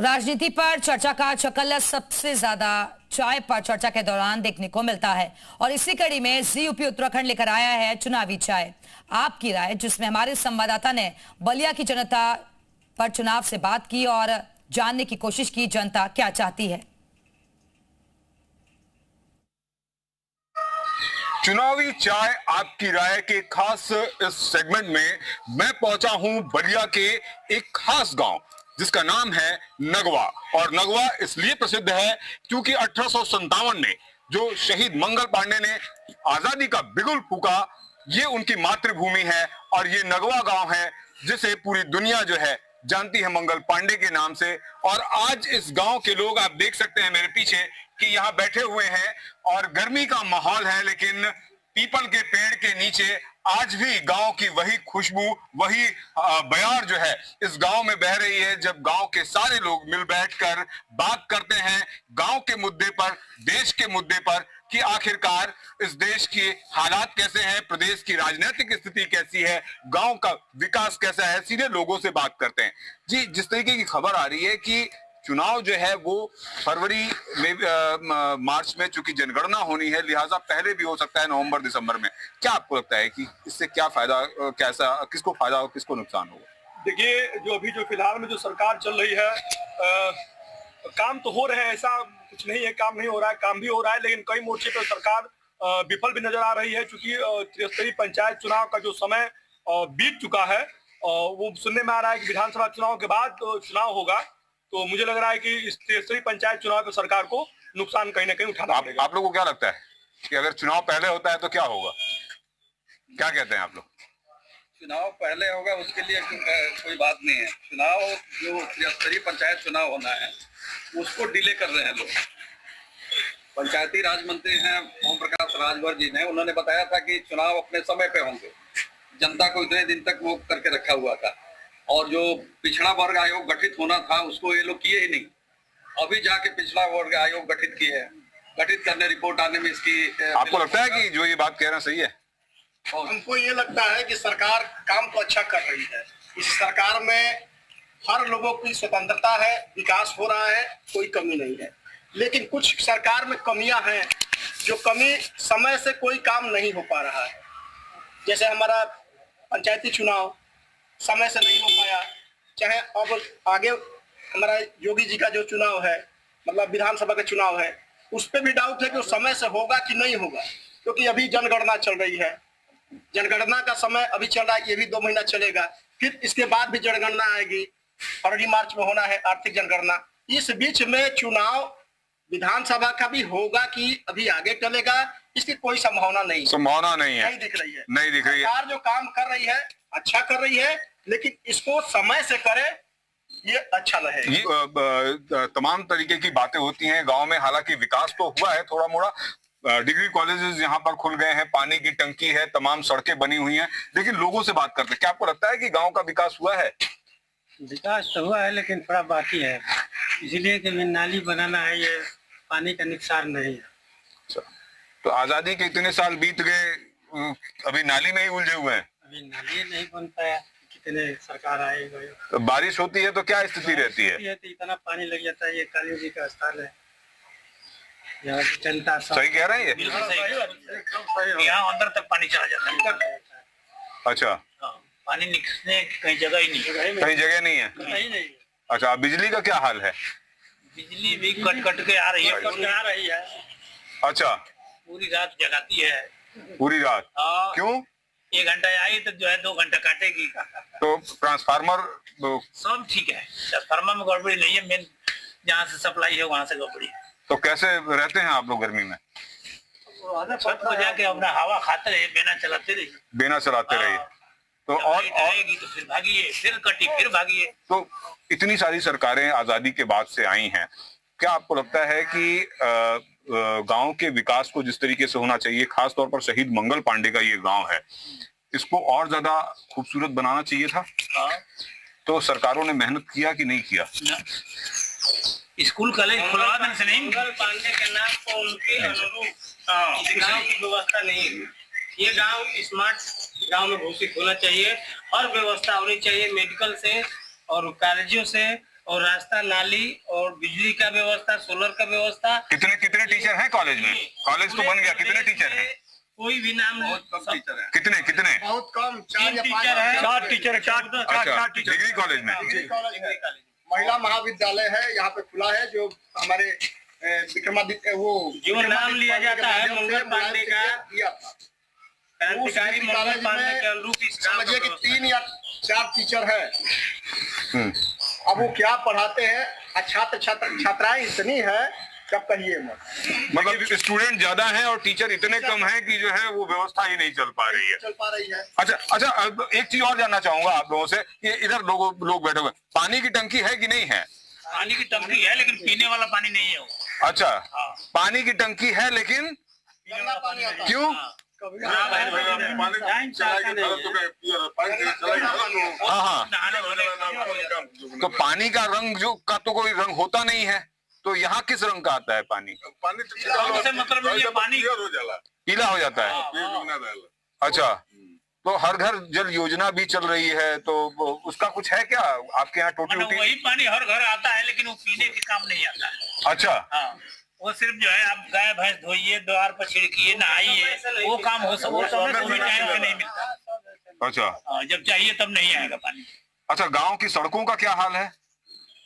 राजनीति पर चर्चा का चकल्ला सबसे ज्यादा चाय पर चर्चा के दौरान देखने को मिलता है और इसी कड़ी में जी यूपी उत्तराखंड लेकर आया है चुनावी चाय। आपकी राय, जिसमें हमारे संवाददाता ने बलिया की जनता पर चुनाव से बात की और जानने की कोशिश की जनता क्या चाहती है। चुनावी चाय आपकी राय के खास इस सेगमेंट में मैं पहुंचा हूं बलिया के एक खास गांव जिसका नाम है नगवा। और नगवा इसलिए प्रसिद्ध है क्योंकि 1857 में जो शहीद मंगल पांडे ने आजादी का बिगुल फूका, ये उनकी मातृभूमि है और ये नगवा गांव है जिसे पूरी दुनिया जो है जानती है मंगल पांडे के नाम से। और आज इस गांव के लोग आप देख सकते हैं मेरे पीछे कि यहाँ बैठे हुए हैं और गर्मी का माहौल है, लेकिन पीपल के पेड़ के नीचे आज भी गांव की वही खुशबू, वही बयार जो है इस गांव में बह रही है। जब गांव के सारे लोग मिल बैठकर बात करते हैं गांव के मुद्दे पर, देश के मुद्दे पर कि आखिरकार इस देश के हालात कैसे हैं, प्रदेश की राजनीतिक स्थिति कैसी है, गांव का विकास कैसा है, सीधे लोगों से बात करते हैं। जी, जिस तरीके की खबर आ रही है कि चुनाव जो है वो फरवरी में मार्च में चूंकि जनगणना होनी है, लिहाजा पहले भी हो सकता है नवंबर दिसंबर में। क्या आपको लगता है कि इससे क्या फायदा, कैसा, किसको फायदा और किसको नुकसान होगा? देखिए, जो अभी जो फिलहाल में जो सरकार चल रही है, काम तो हो रहे हैं, ऐसा कुछ नहीं है काम नहीं हो रहा है, काम भी हो रहा है, लेकिन कई मोर्चे पर सरकार विफल भी नजर आ रही है। चूंकि त्रिस्तरीय पंचायत चुनाव का जो समय बीत चुका है, वो सुनने में आ रहा है कि विधानसभा चुनाव के बाद चुनाव होगा। तो मुझे लग रहा है कि इस त्रिस्तरीय पंचायत चुनाव पर सरकार को नुकसान कहीं ना कहीं उठाना पड़ेगा। आप लोगों को क्या लगता है कि अगर चुनाव पहले होता है तो क्या होगा? क्या कहते हैं आप लोग? चुनाव पहले होगा उसके लिए कोई बात नहीं है। चुनाव जो त्रिस्तरीय पंचायत चुनाव होना है उसको डिले कर रहे हैं लोग। पंचायती राज मंत्री हैं ओम प्रकाश राजभर जी ने, उन्होंने बताया था कि चुनाव अपने समय पे होंगे। जनता को इतने दिन तक वो करके रखा हुआ था और जो पिछड़ा वर्ग आयोग गठित होना था उसको ये लोग किए ही नहीं। अभी जाके पिछड़ा वर्ग आयोग गठित किए हैं, गठित करने रिपोर्ट आने में इसकी आपको लगता है कि जो ये बात कह रहे हैं सही है? हमको ये लगता है कि सरकार काम तो अच्छा कर रही है। इस सरकार में हर लोगों की स्वतंत्रता है, विकास हो रहा है, कोई कमी नहीं है। लेकिन कुछ सरकार में कमियां हैं, जो कमी समय से कोई काम नहीं हो पा रहा है। जैसे हमारा पंचायती चुनाव समय से नहीं हो पाया, चाहे अब आगे हमारा योगी जी का जो चुनाव है, मतलब विधानसभा का चुनाव है, उस पर भी डाउट है कि वो समय से होगा कि नहीं होगा, क्योंकि अभी जनगणना चल रही है। जनगणना का समय अभी चल रहा है, ये भी 2 महीना चलेगा, फिर इसके बाद भी जनगणना आएगी। फरवरी मार्च में होना है आर्थिक जनगणना। इस बीच में चुनाव विधानसभा का भी होगा कि अभी आगे चलेगा, इसकी कोई संभावना नहीं है, नहीं दिख रही है। सरकार जो काम कर रही है अच्छा कर रही है, लेकिन इसको समय से करे, ये अच्छा रहेगा। तमाम तरीके की बातें होती हैं गांव में। हालांकि विकास तो हुआ है थोड़ा मोड़ा, डिग्री कॉलेजेस यहाँ पर खुल गए हैं, पानी की टंकी है, तमाम सड़कें बनी हुई हैं, लेकिन लोगों से बात करते हैं। क्या आपको लगता है कि गांव का विकास हुआ है? विकास तो हुआ है लेकिन थोड़ा बाकी है, इसलिए कि नाली बनाना है, ये पानी का निस्तार नहीं है। अच्छा, तो आजादी के इतने साल बीत गए, अभी नाली में ही उलझे हुए हैं। अभी नाली नहीं बन पाया, कितने सरकार आए गए। तो बारिश होती है तो क्या स्थिति रहती है? तो इतना पानी लग जाता है। ये काली जी का स्थान है, यहाँ जनता सही कह रहे हैं ये? यहाँ अंदर तक पानी चला जाता है। अच्छा, पानी निकलने कहीं जगह ही नहीं, कहीं जगह नहीं है। नहीं। अच्छा, बिजली का क्या हाल है? बिजली भी कट के आ रही है। अच्छा, पूरी रात जगाती है। पूरी रात? क्यों? 1 घंटा आई तो जो है 2 घंटा काटेगी। तो ट्रांसफार्मर सब ठीक है, ट्रांसफार्मर में गड़बड़ी नहीं है, मेन जहाँ से सप्लाई है वहाँ से गड़बड़ी है। तो कैसे रहते हैं आप लोग गर्मी में? छत को जाके अपना हवा खाते रहे, बेना चलाते रहिए। तो और आएगी तो फिर भागिए, फिर कटी, फिर भागिए। तो इतनी सारी सरकारें आजादी के बाद से आई हैं, क्या आपको लगता है कि गांव के विकास को जिस तरीके से होना चाहिए, खास तौर पर शहीद मंगल पांडे का ये गांव है, इसको और ज्यादा खूबसूरत बनाना चाहिए था? तो सरकारों ने मेहनत किया कि नहीं किया? स्कूल कॉलेज खुलवाने से नहीं, मंगल पांडे के नाम को उनके अनुरूप गाँव की व्यवस्था नहीं है। ये गांव स्मार्ट गांव में घोषित होना चाहिए और व्यवस्था होनी चाहिए, मेडिकल से और कॉलेजों से और रास्ता, नाली और बिजली का व्यवस्था, सोलर का व्यवस्था। कितने कितने टीचर हैं कॉलेज में? कॉलेज तो बन गया, कितने टीचर हैं? कोई भी नाम बहुत कम टीचर है। कितने कितने? बहुत कम, 4 या 5 टीचर है। 4 टीचर है, 4 अच्छा, टीचर। डिग्री कॉलेज में। डिग्री कॉलेज है, महिला महाविद्यालय है यहाँ पे खुला है, जो हमारे विक्रमादित्य वो जो नाम लिया जाता है माध्यम से मंगल पांडे का, दिया था। क्रांतिकारी उस मंगल कॉलेज पांडे में के अनुरूप इस काम समझिए कि का 3 या 4 टीचर है। हम्म। अब वो क्या पढ़ाते हैं, छात्राएं इतनी है जब कहिए मत। मतलब स्टूडेंट ज्यादा हैं और टीचर इतने कम हैं कि जो है वो व्यवस्था ही नहीं चल पा रही है। चल पा रही है। अच्छा अच्छा, अब एक चीज और जानना चाहूंगा आप लोगों से कि इधर लोग बैठे हुए, पानी की टंकी है कि नहीं है? पानी की टंकी है लेकिन पीने वाला पानी नहीं है वो। अच्छा, पानी की टंकी है लेकिन गंदा पानी आता है। क्यों? हाँ हाँ, तो पानी का रंग जो का तो कोई रंग होता नहीं है, तो यहाँ किस रंग का आता है पानी? से मतलब ये पानी पीला हो जाता है। अच्छा, तो हर घर जल योजना भी चल रही है, तो उसका कुछ है क्या आपके यहाँ? टोटल वही पानी हर घर आता है लेकिन वो पीने के काम नहीं आता है। अच्छा, हाँ, वो सिर्फ जो है आप गाय भैंस धोइए, द्वार पर छिड़किए, नहाइए, वो काम हो सकता है, वो टाइम पे नहीं मिलता। अच्छा, हाँ, जब चाहिए तब नहीं आएगा पानी। अच्छा, गांव की सड़कों का क्या हाल है,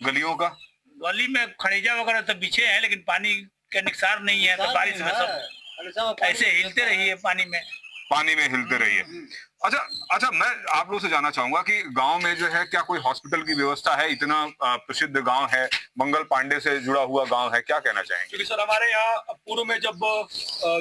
गलियों का? गली में खनिजा वगैरह तो बिछे हैं लेकिन पानी का निकसार नहीं है, तो बारिश में सब ऐसे हिलते रहिए पानी में हिलते रहिए। अच्छा अच्छा, मैं आप लोगों से जानना चाहूंगा कि गांव में जो है क्या कोई हॉस्पिटल की व्यवस्था है? इतना प्रसिद्ध गांव है, मंगल पांडे से जुड़ा हुआ गांव है, क्या कहना चाहेंगे? क्योंकि सर हमारे यहाँ पूर्व में जब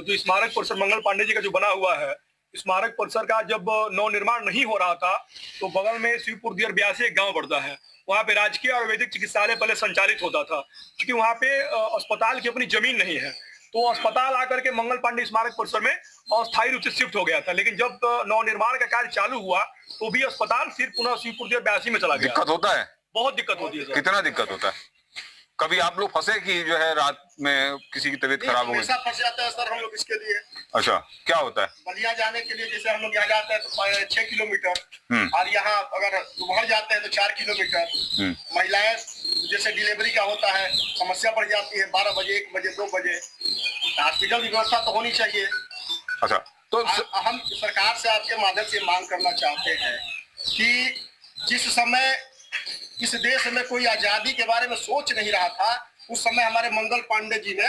जो स्मारक परिसर मंगल पांडे जी का जो बना हुआ है, स्मारक परिसर का जब नवनिर्माण नहीं हो रहा था, तो बगल में शिवपुर दियर ब्यासी एक गाँव पड़ता है, वहाँ पे राजकीय आयुर्वेदिक चिकित्सालय पहले संचालित होता था। क्योंकि वहाँ पे अस्पताल की अपनी जमीन नहीं है, तो अस्पताल आकर के मंगल पांडे स्मारक परिसर में अस्थायी रूप से शिफ्ट हो गया था। लेकिन जब नवनिर्माण का कार्य चालू हुआ तो भी अस्पताल फिर पुनः शिवपुर दियर ब्यासी में चला गया। दिक्कत होता है? बहुत दिक्कत होती है सर। कितना दिक्कत होता है? कभी आप लोग फंसे कि जो है रात में किसी की तबीयत खराब हो गई? हमेशा फंस जाता है सर हम लोग इसके लिए। अच्छा, क्या होता है? बलिया जाने के लिए जैसे हम लोग यहाँ जाते हैं तो 6 किलोमीटर, और यहाँ अगर दोपहर जाते हैं तो 4 किलोमीटर। महिलाएं जैसे डिलीवरी का होता है, समस्या बढ़ जाती है 12 बजे, 1 बजे, 2 बजे। हॉस्पिटल की व्यवस्था तो होनी चाहिए। अच्छा, तो हम सरकार से आपके माध्यम से मांग करना चाहते हैं कि जिस समय इस देश में कोई आजादी के बारे में सोच नहीं रहा था, उस समय हमारे मंगल पांडे जी ने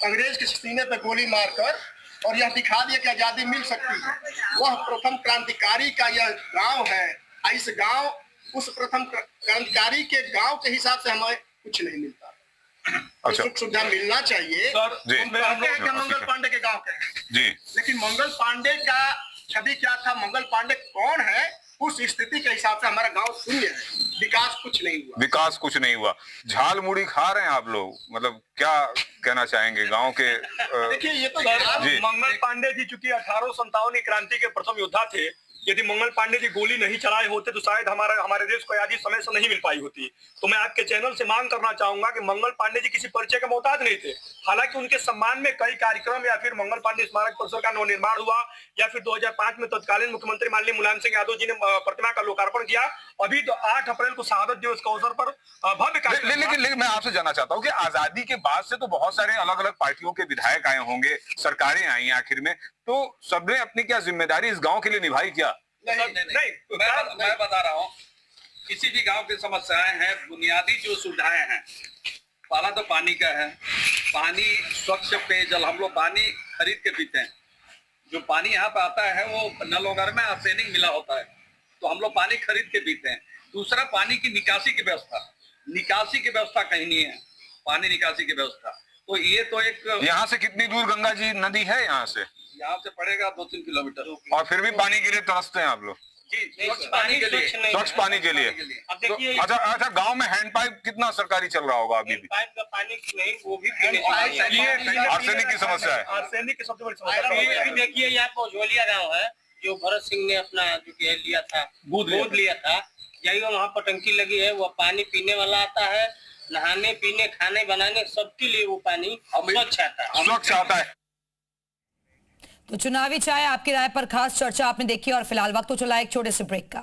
अंग्रेज के सीने पे गोली मारकर और यह दिखा दिया कि आजादी मिल सकती है। वह प्रथम क्रांतिकारी का यह गांव है। इस गांव, उस प्रथम क्रांतिकारी के गांव के हिसाब से हमें कुछ नहीं मिलता। अच्छा, सुख सुविधा मिलना चाहिए। सर जी, हम कहते हैं कि मंगल पांडे के गांव के हैं, जी, लेकिन मंगल पांडे का छवि क्या था, मंगल पांडे कौन है, उस स्थिति के हिसाब से हमारा गांव शून्य है। विकास कुछ नहीं हुआ। विकास कुछ नहीं हुआ। झाल मुड़ी खा रहे हैं आप लोग, मतलब क्या कहना चाहेंगे गांव के? देखिए ये तो जी। मंगल पांडे जी चूंकि 1857 की क्रांति के प्रथम योद्धा थे, यदि मंगल पांडे जी गोली नहीं चलाए होते तो शायद हमारे देश को आजादी समय से नहीं मिल पाई होती। तो मैं आपके चैनल से मांग करना चाहूंगा कि मंगल पांडे जी किसी परिचय के मोहताज नहीं थे। हालांकि उनके सम्मान में कई कार्यक्रम या फिर मंगल पांडे स्मारक परिसर का नवनिर्माण हुआ, या फिर 2005 में तत्कालीन मुख्यमंत्री माननीय मुलायम सिंह यादव जी ने प्रतिमा का लोकार्पण किया। अभी तो 8 अप्रैल को शहादत दिवस के अवसर पर भव्य कार्यक्रम। लेकिन मैं आपसे जानना चाहता हूँ कि आजादी के बाद से तो बहुत सारे अलग अलग पार्टियों के विधायक आए होंगे, सरकारें आई आखिर में, तो सबने अपनी क्या जिम्मेदारी इस गाँव के लिए निभाई क्या? नहीं, मैं बता रहा हूँ, किसी भी गांव की समस्याएं हैं, बुनियादी जो सुविधाएं हैं, पहला तो पानी का है। पानी, स्वच्छ पेयजल, हम लोग पानी खरीद के पीते हैं। जो पानी यहाँ पे आता है वो नल वगैरह में आर्सेनिक मिला होता है, तो हम लोग पानी खरीद के पीते हैं। दूसरा, पानी की निकासी की व्यवस्था कहीं नहीं है, पानी निकासी की व्यवस्था। तो ये तो एक, यहाँ से कितनी दूर गंगा जी नदी है? यहाँ से पड़ेगा 2-3 किलोमीटर, और फिर भी पानी के लिए तरसते हैं आप लोग? जी, स्वच्छ पानी के लिए। स्वच्छ पानी के लिए। अब देखिए, तो अच्छा, गांव में हैंडपाइप कितना सरकारी चल रहा होगा अभी भी? पाइप का पानी नहीं, वो भी पीने आर्सेनिक की समस्या है। आर्सेनिक की सबसे बड़ी समस्या है। अभी देखिए यहाँ पर झोलिया गाँव है, जो भरत सिंह ने अपना जो कि लिया था, गोद लिया था, यही वहाँ पर टंकी लगी है। वो पानी पीने वाला आता है, नहाने, पीने, खाने, बनाने, सबके लिए वो पानी स्वच्छ आता है। तो चुनावी चाय आपकी राय पर खास चर्चा आपने देखी, और फिलहाल वक्त तो चला एक छोटे से ब्रेक का।